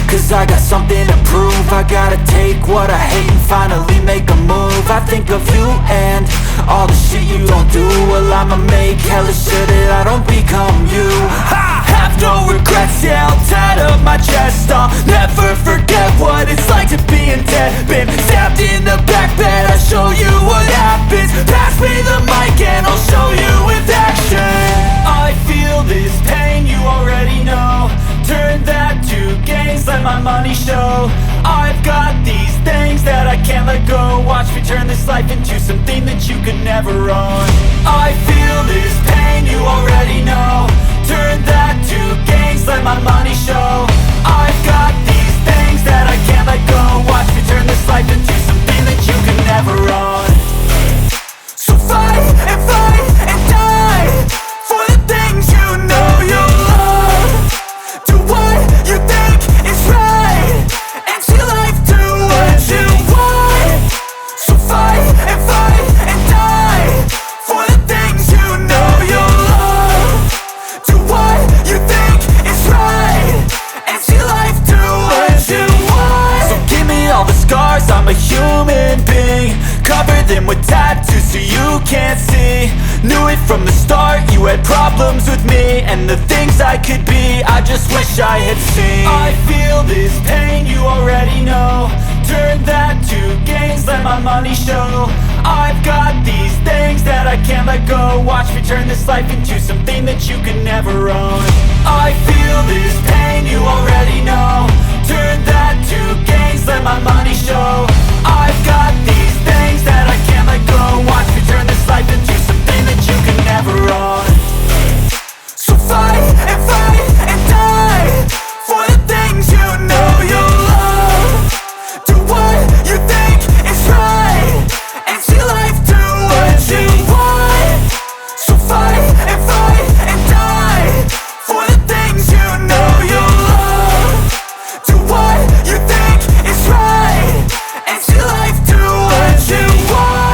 cause I got something to prove. I gotta take what I hate and finally make a move. I think of you and all the shit you don't do. Well, I'ma make hella sure that I don't become you. I have no regrets, yeah, I'll tie up my chest. I'll never forget what it's like to be in debt. Been stabbed in the back bed, I'll show you what happens. Pass me the mic and I'll show you with action. I feel this pain, you already know. Turn that to gains, let my money show. I've got these things that I can't let go. Watch me turn this life into something that you could never own. I feel this pain, you already know. Turn that to gains, let my money show. I've got these things that I can't let go. Watch me turn this life into something that you could never own. So fight and die for the things you know you love. Do what you think is right and see life do what you want. So fight and die for the things you know you love. Do what you think is right and see life do what you want. So give me all the scars, I'm a human being. Cover them with tattoos so you can't see. Knew it from the start, you had problems with me and the things I could be, I just wish I had seen. I feel this pain, you already know. Turn that to gains, let my money show. I've got these things that I can't let go. Watch me turn this life into something that you can never own. I feel this pain, you already know. Turn that to gains, let my money show. I've got these things that I can't let go. Watch me turn this life into something that you can never own. So fight and die for the things you know you love. Do what you think is right and see life do what you want. So fight and die for the things you know you love. Do what you think is right and see life do what you want.